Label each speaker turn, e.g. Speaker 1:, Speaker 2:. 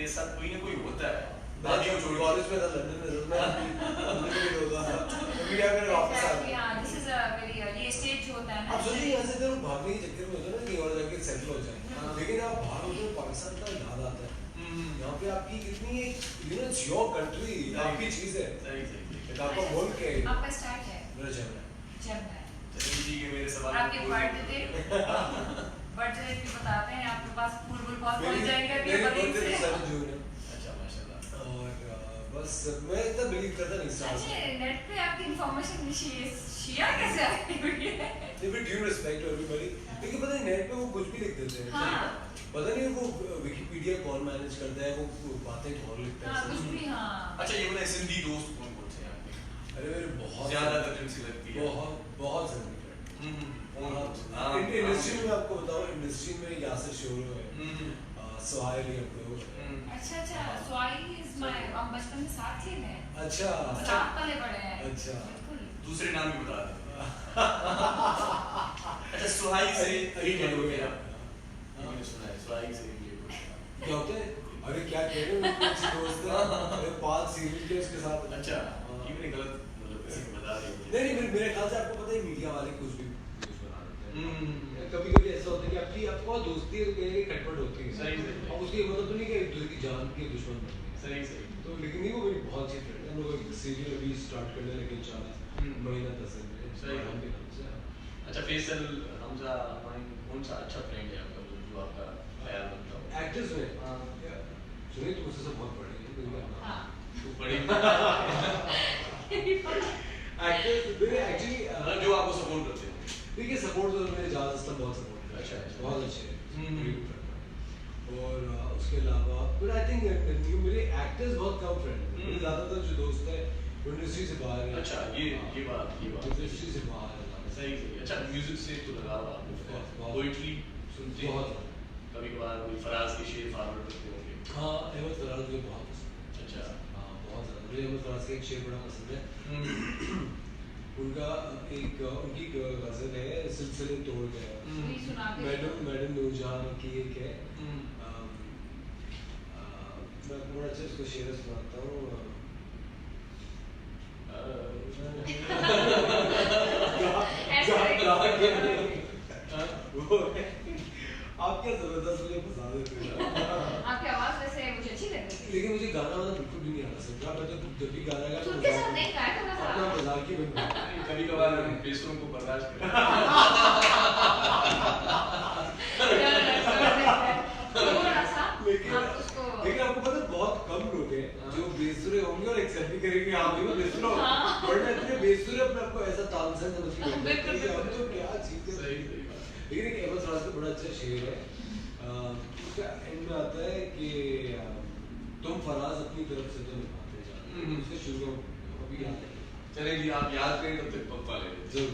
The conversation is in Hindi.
Speaker 1: के साथ कोई ना कोई होता है।
Speaker 2: दादी को छोड़ कॉलेज में था, लंदन में था, मैं भी होता था, मैं क्या कर वापस आ गया।
Speaker 3: हाँ, this is a very early stage होता है ना।
Speaker 2: आप सोचिए यहाँ से जब भागने के चक्कर में होता है ना कि और जाके सेटल हो जाए, लेकिन आप बाहर होते हो पाकिस्तान का याद आता है। यहाँ पे आपकी कितनी you know it's your country, आपकी चीज़ है।
Speaker 1: सही
Speaker 2: आपका मुल्क है।
Speaker 3: आपका स्टार्ट है।
Speaker 2: मेरा जर्मन है।
Speaker 1: चलिए ठीक है, मेरे सवाल
Speaker 3: आपके बर्थडे भी बताते हैं, आपके पास फूल बहुत पहुंच जाएंगे अभी
Speaker 2: मेरी
Speaker 3: बगल
Speaker 2: birthday
Speaker 3: से।
Speaker 2: 7 जून है।
Speaker 1: अच्छा माशाल्लाह।
Speaker 2: और बस मैं इतना बिलीव करता नहीं स्टार से।
Speaker 3: अच्छा, नेट पे आपकी इंफॉर्मेशन शेयर कैसे आती हुई है?
Speaker 2: With due respect to everybody, लेकिन पता नहीं नेट पे वो कुछ भी लिख देते हैं।
Speaker 3: हाँ।
Speaker 2: पता नहीं वो विकिपीडिया कौन मैनेज करता है, वो बातें कौन लिखता
Speaker 3: हाँ,
Speaker 2: है।
Speaker 3: कुछ भी हाँ।
Speaker 1: अच्छा ये बताइए सिंधी दोस्त कौन कौन से हैं आपके?
Speaker 2: अरे मेरे बहुत
Speaker 1: ज़्यादातर जिनसे लगती है।
Speaker 2: बहुत ज़रूरी है। इंडस्ट्री में आपको बताओ, इंडस्ट्री में यासिर शोरो है, सुहाइल अब्दुल।
Speaker 3: अच्छा, स्वाइल इज माय, हम बचपन में साथ थे मैं।
Speaker 2: अच्छा।
Speaker 3: साथ पले बड़े हैं।
Speaker 2: अच्छा।
Speaker 3: बिल्कुल।
Speaker 1: दूसरे नाम भी बता दें। अच्छा सुहाई से रिलेटेड हो गया। मैंने सुना है सुहाई से रिलेटेड हो गया।
Speaker 2: क्या होता है? अरे क्या कह रहे हो, मेरे कुछ दोस्त हैं, मेरे 5 सीरियल के उसके साथ।
Speaker 1: अच्छा ये मैंने गलत मतलब किसी को बता दी।
Speaker 2: नहीं मेरे ख्याल से आपको पता है मीडिया वाले कुछ भी न्यूज़ बना देते हैं। कभी ऐसा होता है कि आपको दोस्ती है खटपट होती है।
Speaker 1: सही।
Speaker 2: अब उसकी मतलब तो नहीं कि एक दूसरे की जान के दुश्मन बन गए।
Speaker 1: सही।
Speaker 2: तो लेकिन नहीं, वो मेरी बहुत अच्छी फ्रेंड है। हम लोग सीरियल अभी स्टार्ट करने लगे इंशाल्लाह महीना 10 दिन में।
Speaker 1: सही।
Speaker 2: हम के नाम से।
Speaker 1: अच्छा फैसल हमजा कौन सा अच्छा फ्रेंड है आपका जो आपका ख्याल रखता हो?
Speaker 2: एक्टर्स में सुनिए तो मुझसे सब बहुत बड़े हैं।
Speaker 3: हाँ।
Speaker 1: तो बड़े
Speaker 2: एक्टर्स मेरे एक्चुअली
Speaker 1: जो आपको सपोर्ट करते हैं।
Speaker 2: देखिए सपोर्ट तो मेरे जान अस्तम बहुत सपोर्ट करते हैं।
Speaker 1: अच्छा।
Speaker 2: बहुत अच्छे हैं। और उसके अलावा बट आई थिंक मेरे एक्टर्स बहुत कम फ्रेंड हैं। मेरे ज़्यादातर जो दोस्त हैं वो इंडस्ट्री से बाहर हैं।
Speaker 1: अच्छा ये बात
Speaker 2: इंडस्ट्री से बाहर है।
Speaker 1: सही। अच्छा म्यूजिक से तो लगाव आपको पोइट्री सुनते हैं
Speaker 2: बहुत
Speaker 1: कभी कभार कोई फराज के शेर फॉरवर्ड करते होंगे?
Speaker 2: हाँ, अहमद फराज मुझे बहुत पसंद है।
Speaker 1: अच्छा
Speaker 2: हाँ बहुत ज़्यादा मुझे अहमद फराज का एक शेर बड़ा पसंद है। उनका उनकी गज़ल है सिलसिले तोड़ गया। मैडम नूरजहां की एक है। मैं बड़ा अच्छा इसको शेर सुनाता हूँ। आप क्या जबरदस्त मुझे फंसा देते हो।
Speaker 3: आपकी आवाज वैसे मुझे अच्छी लग रही है।
Speaker 2: लेकिन मुझे गाना वाला बिल्कुल भी नहीं आता समझा। मैं तो जब भी गाना गाता
Speaker 3: सुन के साथ नहीं गाया थोड़ा सा।
Speaker 2: अपना मजाक ही बन गया।
Speaker 1: कभी कभार बेसुरों को बर्दाश्त करें।
Speaker 3: थोड़ा सा।
Speaker 2: लेकिन
Speaker 3: आप उसको।
Speaker 2: आपको पता है बहुत कम लोग हैं जो बेसुरे होंगे और एक्सेप्ट भी करेंगे हाँ भाई मैं बेसुरा हूँ। वरना इतने बेसुरे अपने आपको ऐसा तामझाम समझ के बैठते हैं कि हम तो क्या चीज़ है।
Speaker 1: सही बात।
Speaker 2: लेकिन एक अहमद फराज का बड़ा अच्छा शेर है। उसका एंड में आता है कि तुम फराज अपनी तरफ से तो निभाते जाओ। उससे शुरू अभी याद है।
Speaker 1: चलें जी आप याद करें तब तक पप्पा ले लें।